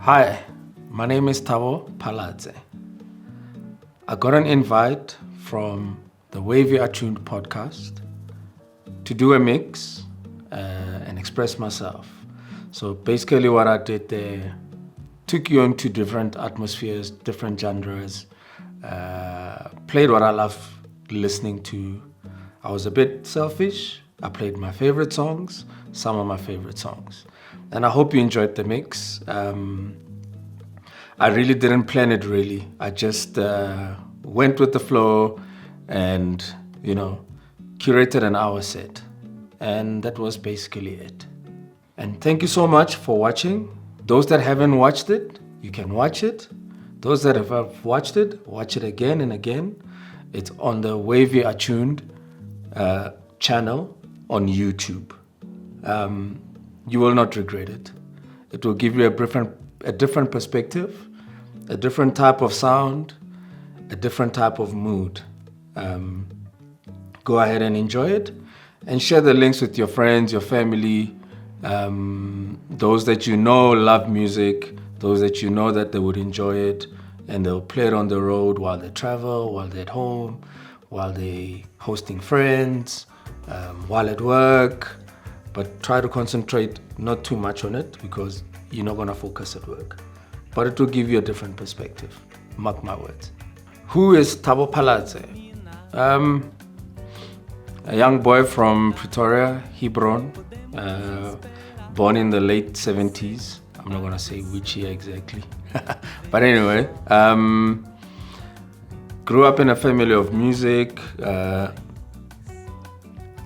Hi, my name is Thabo Phalatse. I got an invite from the Wavy Attuned podcast to do a mix and express myself. So basically what I did there, took you into different atmospheres, different genres, played what I love listening to. I was a bit selfish. I played my favorite songs, some of my favorite songs. And I hope you enjoyed the mix. I really didn't plan it really. I just went with the flow and, curated an hour set. And that was basically it. And thank you so much for watching. Those that haven't watched it, you can watch it. Those that have watched it, watch it again and again. It's on the Wavy Attuned channel on YouTube. You will not regret it. It will give you a different perspective, a different type of sound, a different type of mood. Go ahead and enjoy it and share the links with your friends, your family, those that you know love music, those that you know that they would enjoy it, and they'll play it on the road while they travel, while they're at home, while they're hosting friends, while at work. But try to concentrate not too much on it because you're not going to focus at work. But it will give you a different perspective. Mark my words. Who is Thabo Phalatse? A young boy from Pretoria, Hebron, born in the late 70s. I'm not going to say which year exactly. But anyway, grew up in a family of music. I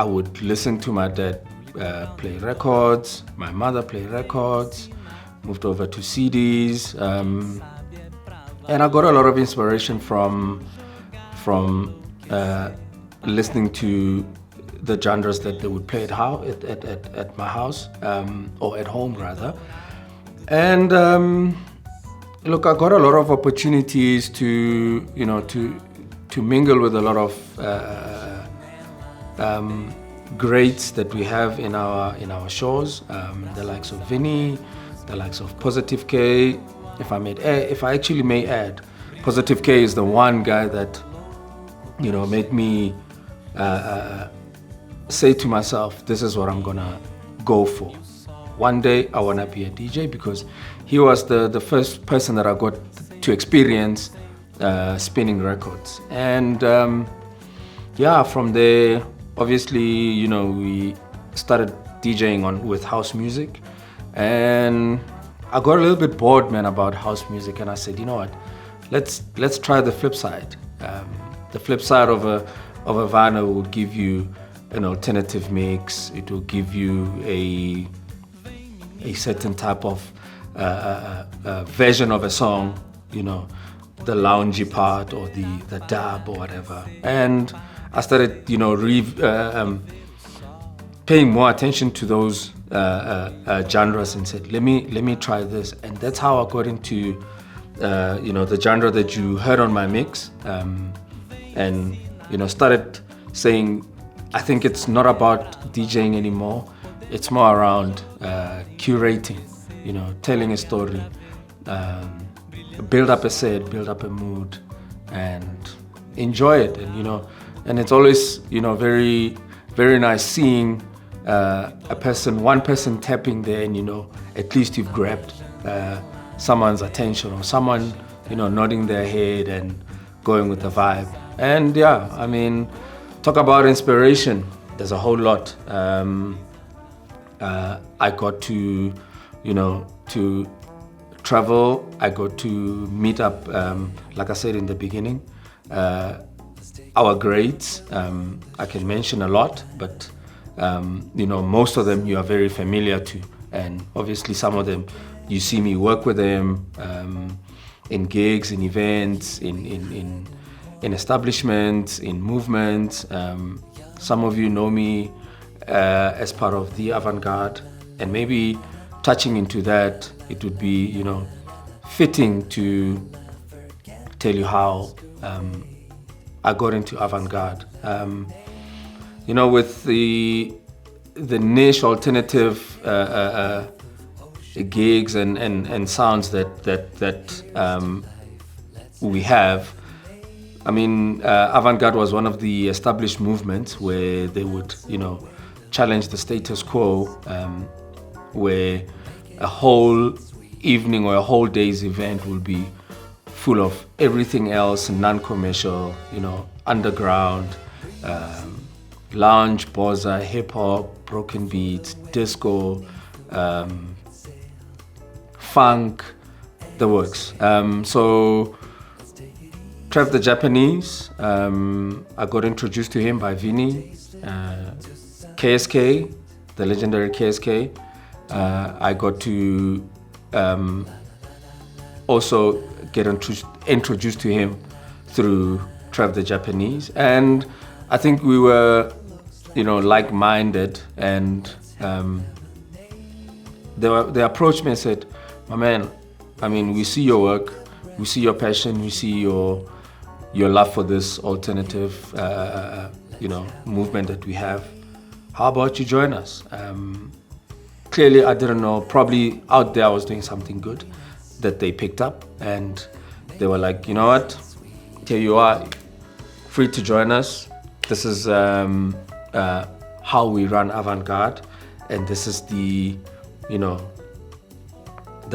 would listen to my dad play records, my mother play records, moved over to CDs, and I got a lot of inspiration from listening to the genres that they would play at my house, or at home rather. And look, I got a lot of opportunities to mingle with a lot of greats that we have in our shows, the likes of Vinny, the likes of Positive K. If I actually may add, Positive K is the one guy that made me say to myself, this is what I'm gonna go for. One day I wanna be a DJ, because he was the first person that I got to experience spinning records. And from there, obviously, we started DJing with house music, and I got a little bit bored, man, about house music, and I said, you know what, let's try the flip side. The flip side of a vinyl will give you an alternative mix. It will give you a certain type of version of a song, the loungy part or the dub or whatever. And I started, paying more attention to those genres and said, let me try this. And that's how I got into, the genre that you heard on my mix. And started saying, I think it's not about DJing anymore. It's more around curating, telling a story, build up a set, build up a mood, and enjoy it. And and it's always very, very nice seeing one person tapping there, and at least you've grabbed someone's attention, or someone nodding their head and going with the vibe. And talk about inspiration. There's a whole lot. I got to to travel. I got to meet up, like I said in the beginning, our greats. I can mention a lot, but most of them you are very familiar to, and obviously some of them you see me work with them in gigs, in events, in establishments, in movements. Some of you know me as part of the Avant Garde, and maybe touching into that, it would be fitting to tell you how I got into Avant Garde. With the niche alternative gigs and sounds that we have. I mean, Avant Garde was one of the established movements where they would, challenge the status quo, where a whole evening or a whole day's event will be full of everything else, non-commercial, underground, lounge, bossa, hip-hop, broken beats, disco, funk, the works. So Trev the Japanese, I got introduced to him by Vinny, KSK, the legendary KSK. I got to also get introduced to him through Trev the Japanese, and I think we were, like-minded, and they approached me and said, "My man, I mean, we see your work, we see your passion, we see your love for this alternative, movement that we have. How about you join us?" Clearly, I didn't know. Probably out there, I was doing something good that they picked up, and they were like, "You know what? Here you are, free to join us. This is how we run Avant Garde, and this is the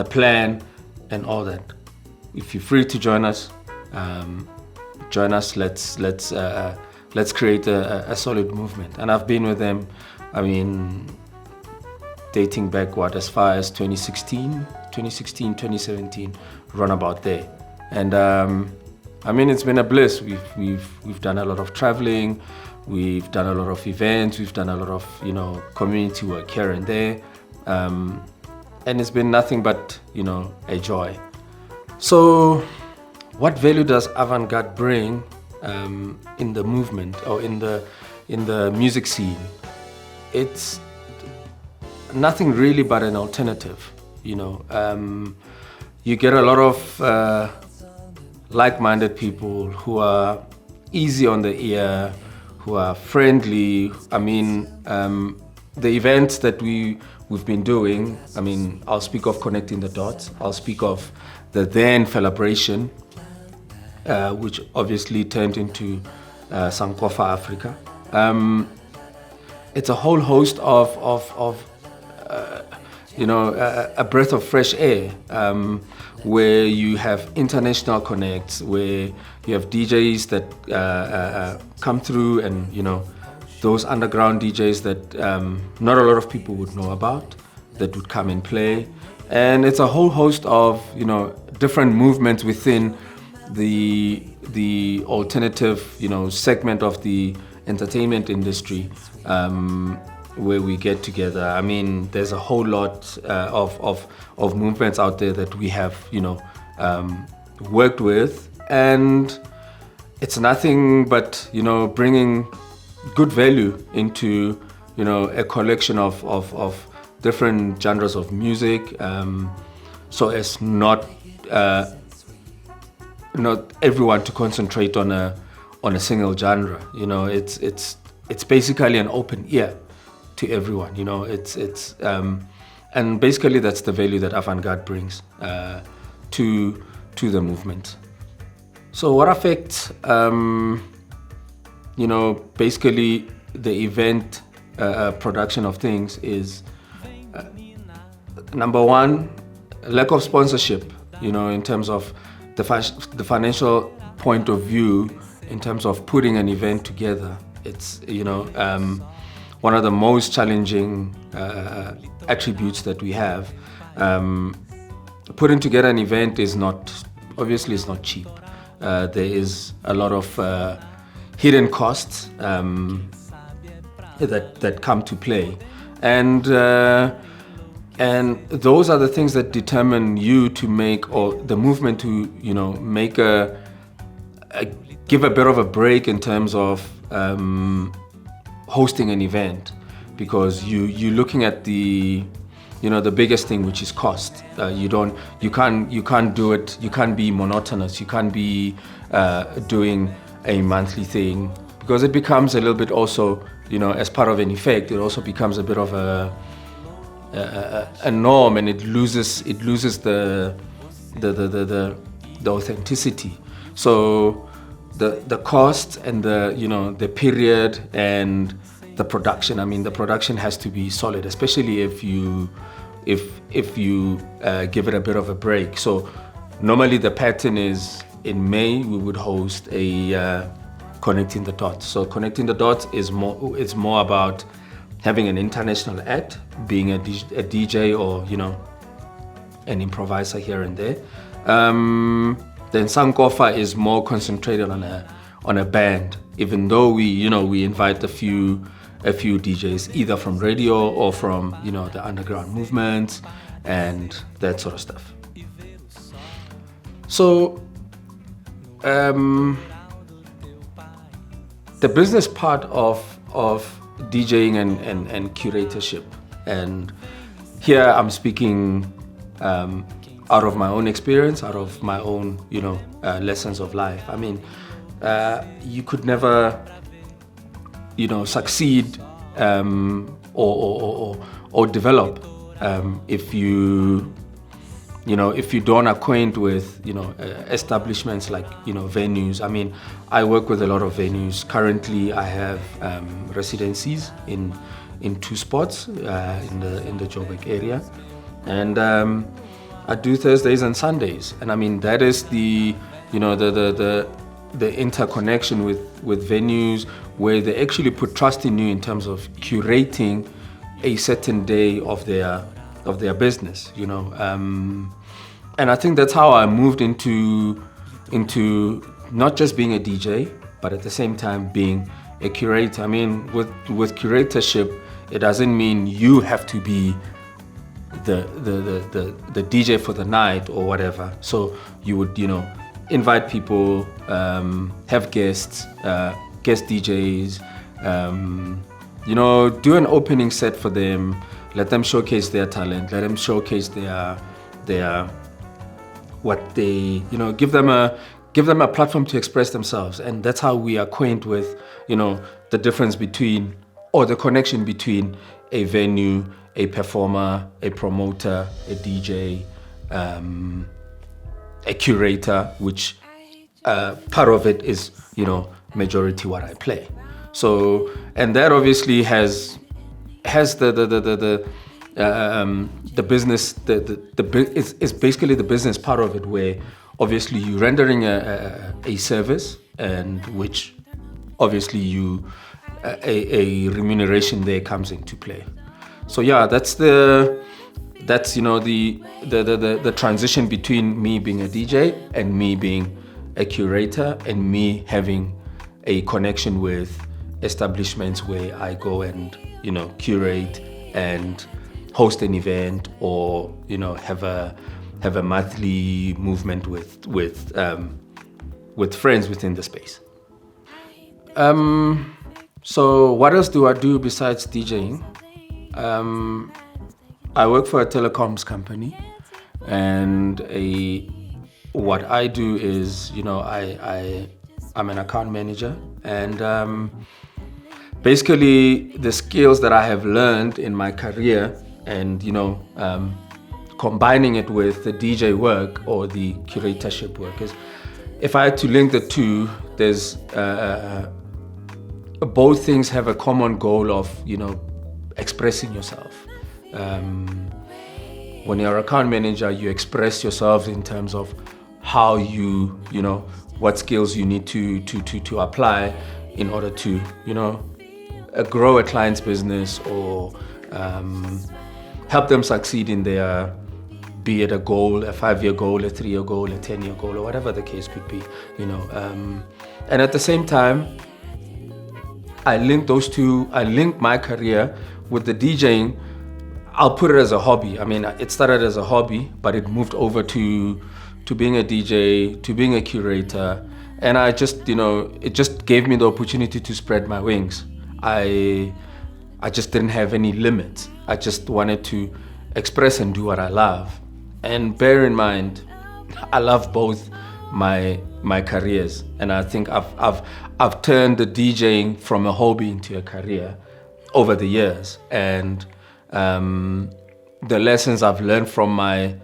plan and all that. If you're free to join us, join us. Let's create a solid movement." And I've been with them, I mean, dating back as far as 2016, 2017, run about there. And I mean, it's been a bliss. We've done a lot of traveling, we've done a lot of events, we've done a lot of community work here and there, and it's been nothing but a joy. So, what value does Avant Garde bring in the movement or in the music scene? It's nothing really but an alternative. You get a lot of like-minded people who are easy on the ear, who are friendly. I mean, the events that we've been doing, I mean, I'll speak of Connecting the Dots, I'll speak of the then Felebration, which obviously turned into Sankofa Africa. It's a whole host of a breath of fresh air, where you have international connects, where you have DJs that come through, and those underground DJs that not a lot of people would know about, that would come and play. And it's a whole host of different movements within the alternative segment of the entertainment industry, where we get together. I mean, there's a whole lot of movements out there that we have worked with, and it's nothing but bringing good value into a collection of different genres of music, so as not everyone to concentrate on a single genre. It's basically an open ear to everyone. And basically that's the value that Avant Garde brings to the movement. So what affects basically the event production of things is number one, lack of sponsorship, in terms of the financial point of view, in terms of putting an event together. It's one of the most challenging attributes that we have. Putting together an event is obviously it's not cheap. There is a lot of hidden costs that come to play, and those are the things that determine you to make, or the movement to make give a bit of a break in terms of hosting an event, because you're looking at the biggest thing, which is cost. You can't do it. You can't be monotonous. You can't be doing a monthly thing, because it becomes a little bit also, as part of an effect, it also becomes a bit of a norm, and it loses the authenticity. So the cost and the period and the production. I mean, the production has to be solid, especially if you give it a bit of a break. So normally the pattern is in May we would host a connecting the dots. So connecting the dots is more about having an international act, being a DJ or an improviser here and there. Then Sankofa is more concentrated on a band, even though we invite a few DJs either from radio or from the underground movements and that sort of stuff. So the business part of DJing and curatorship, and here I'm speaking out of my own experience, out of my own lessons of life. I mean, you could never succeed or develop if you don't acquaint with establishments like venues. I mean, I work with a lot of venues. Currently I have residencies in 2 spots in the Joburg area, and I do Thursdays and Sundays. And I mean, that is the interconnection with venues where they actually put trust in you in terms of curating a certain day of their business, and I think that's how I moved into not just being a DJ, but at the same time being a curator. I mean, with curatorship, it doesn't mean you have to be the DJ for the night or whatever. So you would invite people, have guests, guest DJs, do an opening set for them, let them showcase their talent, let them showcase their what they, give them a platform to express themselves. And that's how we acquaint with, the difference between, or the connection between a venue, a performer, a promoter, a DJ, a curator, which part of it is, majority what I play. So, and that obviously has the business, it's basically the business part of it, where obviously you're rendering a service, and which obviously a remuneration there comes into play. So yeah, that's the transition between me being a DJ and me being a curator, and me having a connection with establishments where I go and curate and host an event, or have a monthly movement with friends within the space. So what else do I do besides DJing? I work for a telecoms company, and what I do is I'm an account manager, and basically the skills that I have learned in my career, and combining it with the DJ work or the curatorship work, is, if I had to link the two, there's both things have a common goal of expressing yourself. When you're an account manager, you express yourself in terms of how what skills you need to apply in order to grow a client's business, or help them succeed in their, be it a goal, a 5-year goal, a 3-year goal, a 10-year goal, or whatever the case could be, and at the same time, I link those two. I link my career with the DJing. I'll put it as a hobby. I mean, it started as a hobby, but it moved over to being a DJ, to being a curator, and I just, it just gave me the opportunity to spread my wings. I just didn't have any limits. I just wanted to express and do what I love. And bear in mind, I love both my careers, and I think I've turned the DJing from a hobby into a career over the years. And the lessons I've learned from my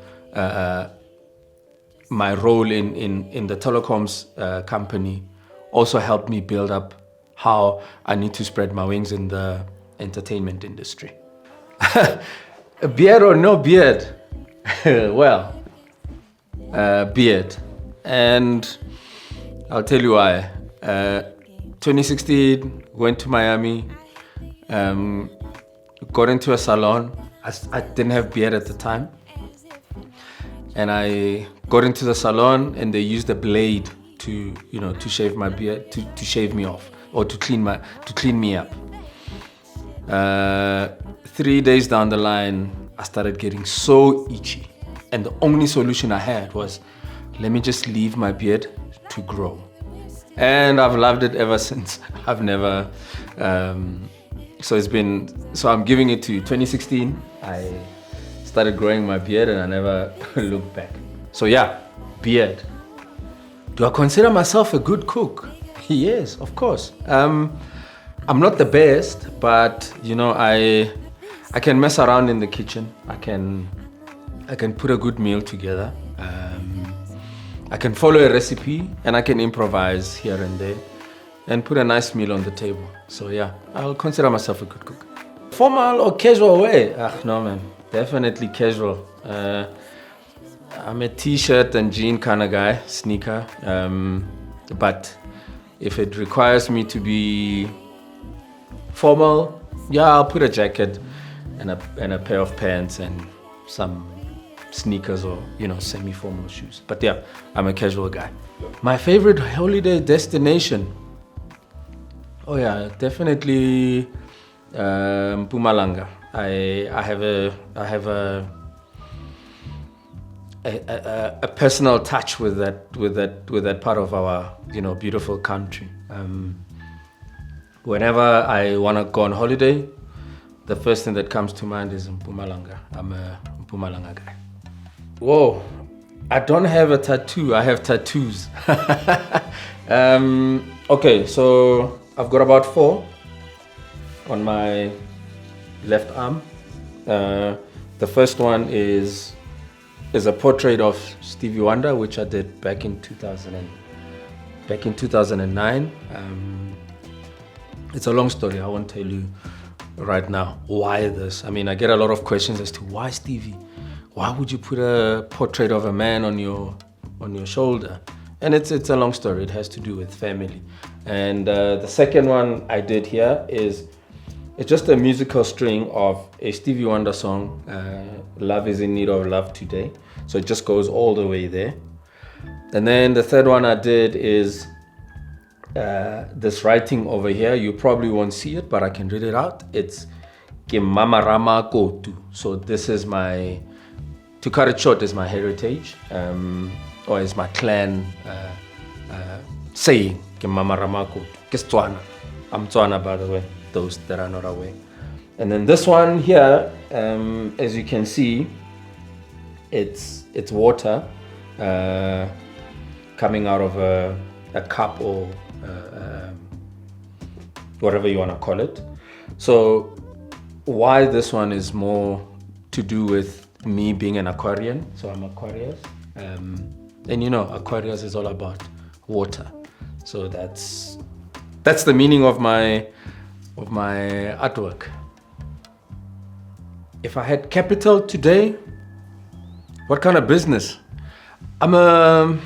my role in the telecoms company also helped me build up how I need to spread my wings in the entertainment industry. Beard or no beard? Well, beard. And I'll tell you why. 2016, went to Miami, got into a salon. I didn't have beard at the time. And I got into the salon and they used a blade to shave my beard, to shave me off, or to clean me up. 3 days down the line, I started getting so itchy. And the only solution I had was, let me just leave my beard to grow. And I've loved it ever since. I've never, so I'm giving it to 2016. I started growing my beard and I never looked back. So yeah, beard. Do I consider myself a good cook? Yes, of course. I'm not the best, but I can mess around in the kitchen. I can put a good meal together. I can follow a recipe and I can improvise here and there and put a nice meal on the table. So yeah, I'll consider myself a good cook. Formal or casual way? No man, definitely casual. I'm a t-shirt and jean kind of guy, sneaker. But if it requires me to be formal, yeah, I'll put a jacket and a pair of pants and some sneakers or semi-formal shoes. But yeah, I'm a casual guy. My favorite holiday destination? Oh yeah, definitely Mpumalanga. I have a personal touch with that part of our beautiful country. Whenever I want to go on holiday, the first thing that comes to mind is Mpumalanga. I'm a Mpumalanga guy. Whoa, I don't have a tattoo. I have tattoos. Okay, so I've got about 4 on my left arm. The first one is a portrait of Stevie Wonder, which I did back in 2009. It's a long story. I won't tell you right now why this. I mean, I get a lot of questions as to why Stevie. Why would you put a portrait of a man on your shoulder? And it's a long story. It has to do with family. And the second one I did here it's just a musical string of a Stevie Wonder song, Love is in Need of Love Today. So it just goes all the way there. And then the third one I did is this writing over here. You probably won't see it, but I can read it out. It's Ke Mama Rama Kotu. So this is to cut it short, is my heritage, or is my clan saying, Ke Mama Rama Kotu. Ke Tswana. I'm Tswana, by the way, those that are not aware. And then this one here, as you can see, it's water coming out of a cup or whatever you want to call it. So why this one is more to do with me being an Aquarian. So I'm Aquarius, and Aquarius is all about water. So that's the meaning of my artwork. If I had capital today, what kind of business? I'm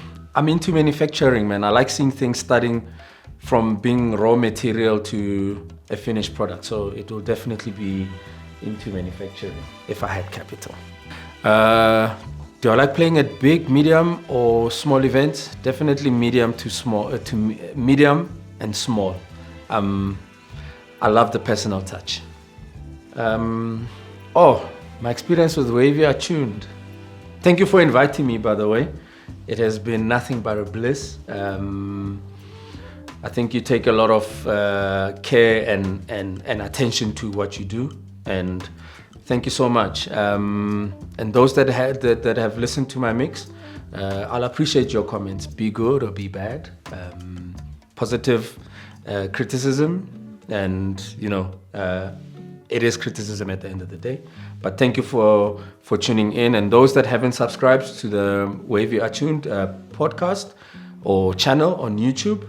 into manufacturing, man. I like seeing things starting from being raw material to a finished product. So it will definitely be into manufacturing if I had capital. Do I like playing at big, medium, or small events? Definitely medium to small, medium and small. I love the personal touch. My experience with Wavy Attuned. Thank you for inviting me, by the way. It has been nothing but a bliss. I think you take a lot of care and attention to what you do, and thank you so much. And those that have listened to my mix, I'll appreciate your comments. Be good or be bad. Positive criticism, and it is criticism at the end of the day. But thank you for tuning in. And those that haven't subscribed to the Wavy Attuned podcast or channel on YouTube,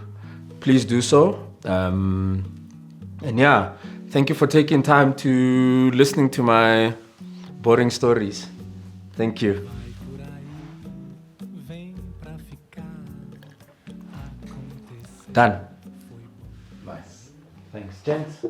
please do so. And yeah, thank you for taking time to listening to my boring stories. Thank you. Done. Nice. Thanks, gents.